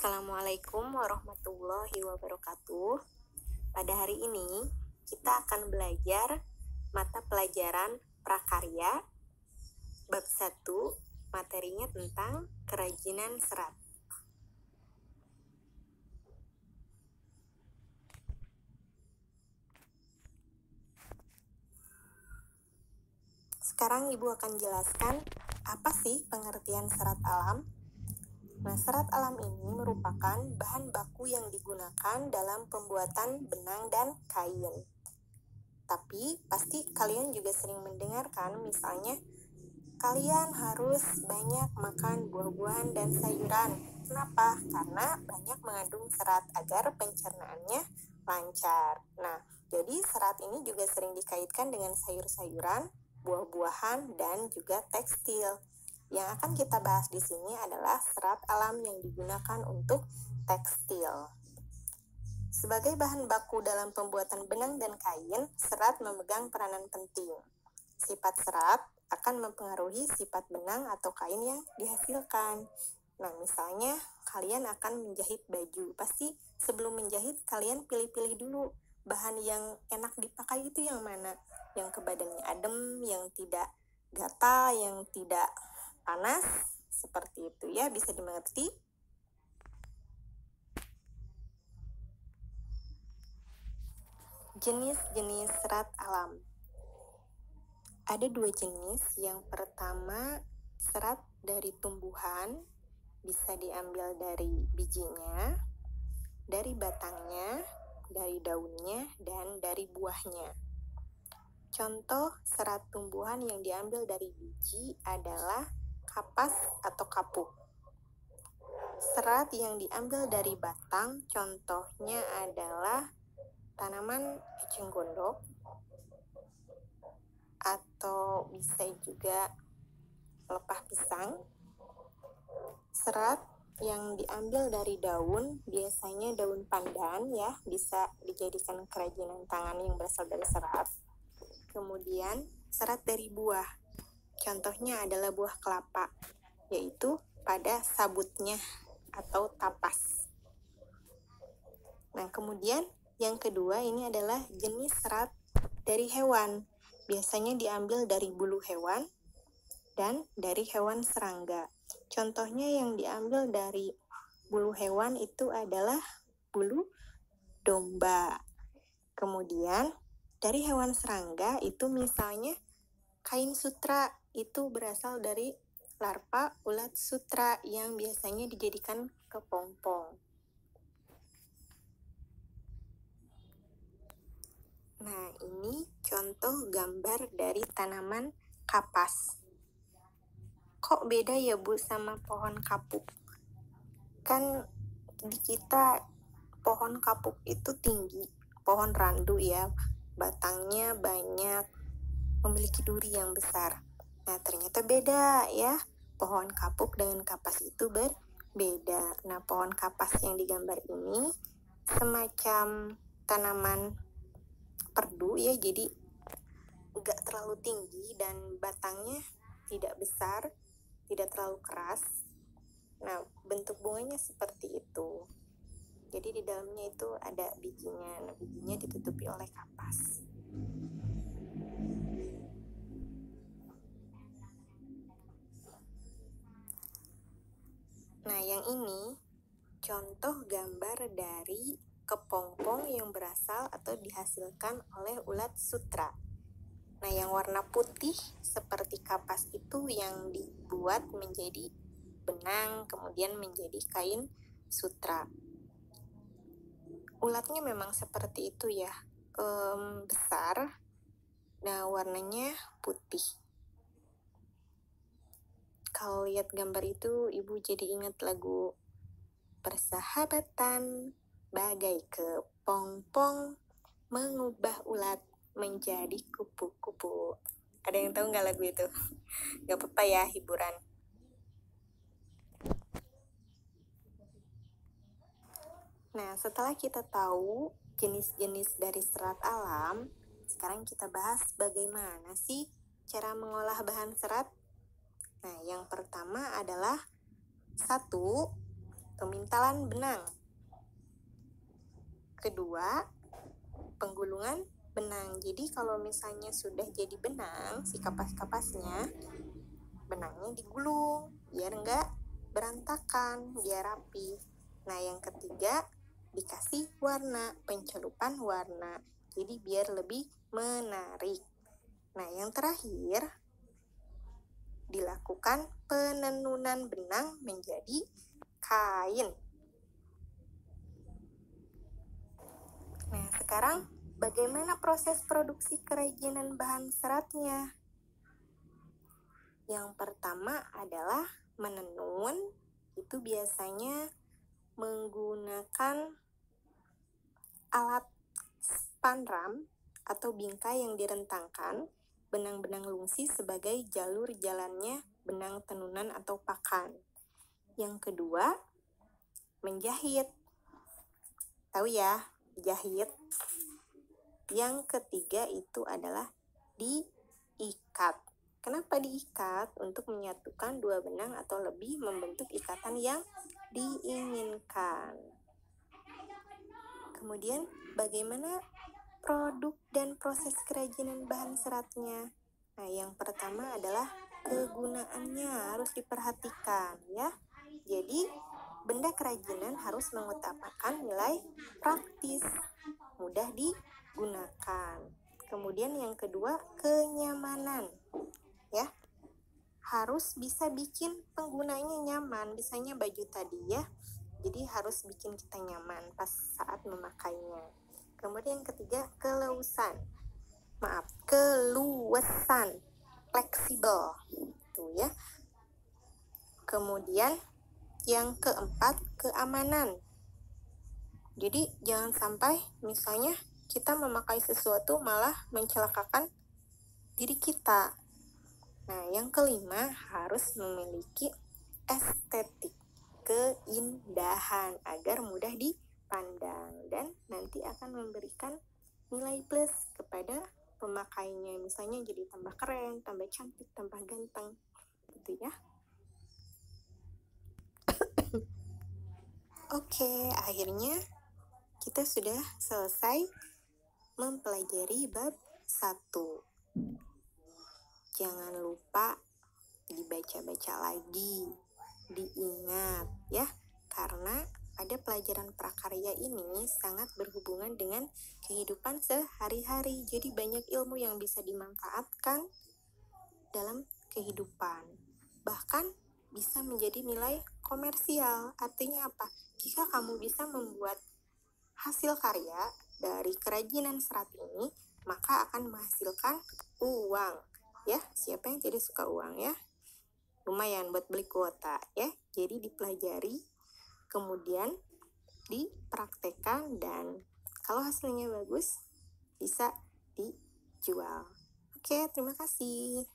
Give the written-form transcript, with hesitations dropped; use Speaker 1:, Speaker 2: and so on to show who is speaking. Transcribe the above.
Speaker 1: Assalamualaikum warahmatullahi wabarakatuh. Pada hari ini kita akan belajar mata pelajaran prakarya bab 1, materinya tentang kerajinan serat. Sekarang Ibu akan jelaskan apa sih pengertian serat alam. Nah, serat alam ini merupakan bahan baku yang digunakan dalam pembuatan benang dan kain. Tapi pasti kalian juga sering mendengarkan, misalnya kalian harus banyak makan buah-buahan dan sayuran. Kenapa? Karena banyak mengandung serat agar pencernaannya lancar. Nah, jadi serat ini juga sering dikaitkan dengan sayur-sayuran, buah-buahan, dan juga tekstil. Yang akan kita bahas di sini adalah serat alam yang digunakan untuk tekstil. Sebagai bahan baku dalam pembuatan benang dan kain, serat memegang peranan penting. Sifat serat akan mempengaruhi sifat benang atau kain yang dihasilkan. Nah, misalnya kalian akan menjahit baju. Pasti sebelum menjahit kalian pilih-pilih dulu bahan yang enak dipakai itu yang mana. Yang ke badannya adem, yang tidak gatal, yang tidak panas, seperti itu ya, bisa dimengerti. Jenis-jenis serat alam. Ada dua jenis. Yang pertama, serat dari tumbuhan, bisa diambil dari bijinya, dari batangnya, dari daunnya, dan dari buahnya. Contoh serat tumbuhan yang diambil dari biji adalah kapas atau kapuk. Serat yang diambil dari batang contohnya adalah tanaman eceng gondok, atau bisa juga pelepah pisang. Serat yang diambil dari daun, biasanya daun pandan ya, bisa dijadikan kerajinan tangan yang berasal dari serat. Kemudian serat dari buah, contohnya adalah buah kelapa, yaitu pada sabutnya atau tapas. Nah, kemudian yang kedua ini adalah jenis serat dari hewan. Biasanya diambil dari bulu hewan dan dari hewan serangga. Contohnya yang diambil dari bulu hewan itu adalah bulu domba. Kemudian dari hewan serangga itu misalnya kain sutra, itu berasal dari larva ulat sutra yang biasanya dijadikan kepompong. Nah, ini contoh gambar dari tanaman kapas. Kok beda ya Bu sama pohon kapuk? Kan di kita pohon kapuk itu tinggi, pohon randu ya, batangnya banyak, memiliki duri yang besar. Nah, ternyata beda ya, pohon kapuk dengan kapas itu berbeda. Nah, pohon kapas yang digambar ini semacam tanaman perdu ya, jadi nggak terlalu tinggi dan batangnya tidak besar, tidak terlalu keras. Nah, bentuk bunganya seperti itu. Jadi di dalamnya itu ada bijinya. Nah, bijinya ditutupi oleh kapas. Nah, yang ini contoh gambar dari kepompong yang berasal atau dihasilkan oleh ulat sutra. Nah, yang warna putih seperti kapas itu yang dibuat menjadi benang, kemudian menjadi kain sutra. Ulatnya memang seperti itu ya, besar. Nah, warnanya putih. Kalau lihat gambar itu, Ibu jadi ingat lagu Persahabatan bagai kepompong, mengubah ulat menjadi kupu-kupu. Ada yang tahu nggak lagu itu? Nggak apa-apa ya, hiburan. Nah, setelah kita tahu jenis-jenis dari serat alam, sekarang kita bahas bagaimana sih cara mengolah bahan serat. Nah, yang pertama adalah 1. pemintalan benang. Kedua, penggulungan benang. Jadi kalau misalnya sudah jadi benang, si kapas-kapasnya, benangnya digulung biar enggak berantakan, biar rapi. Nah, yang ketiga, dikasih warna, pencelupan warna. Jadi biar lebih menarik. Nah, yang terakhir, dilakukan penenunan benang menjadi kain. Nah, sekarang bagaimana proses produksi kerajinan bahan seratnya? Yang pertama adalah menenun. Itu biasanya menggunakan alat spanram atau bingkai yang direntangkan benang-benang lungsi sebagai jalur jalannya benang tenunan atau pakan. Yang kedua, menjahit. Tahu ya, jahit. Yang ketiga itu adalah diikat. Kenapa diikat? Untuk menyatukan dua benang atau lebih membentuk ikatan yang diinginkan. Kemudian, bagaimana produk dan proses kerajinan bahan seratnya? Nah, yang pertama adalah kegunaannya harus diperhatikan ya. Jadi, benda kerajinan harus mengutamakan nilai praktis, mudah digunakan. Kemudian yang kedua, kenyamanan. Ya, harus bisa bikin penggunanya nyaman. Misalnya baju tadi ya, jadi harus bikin kita nyaman pas saat memakainya. Kemudian yang ketiga, keluasan, fleksibel, tuh ya. Kemudian yang keempat, keamanan. Jadi jangan sampai misalnya kita memakai sesuatu malah mencelakakan diri kita. Nah, yang kelima, harus memiliki estetik, keindahan agar mudah dipandang dan nanti akan memberikan nilai plus kepada pemakainya. Misalnya jadi tambah keren, tambah cantik, tambah ganteng, gitu ya. Oke, akhirnya kita sudah selesai mempelajari bab 1. Jangan lupa dibaca-baca lagi, diingat ya, karena ada pelajaran prakarya ini sangat berhubungan dengan kehidupan sehari-hari. Jadi banyak ilmu yang bisa dimanfaatkan dalam kehidupan. Bahkan bisa menjadi nilai komersial. Artinya apa? Jika kamu bisa membuat hasil karya dari kerajinan serat ini, maka akan menghasilkan uang. Ya, siapa yang tidak suka uang ya? Lumayan buat beli kuota ya. Jadi dipelajari, kemudian dipraktekkan, dan kalau hasilnya bagus bisa dijual. Oke, terima kasih.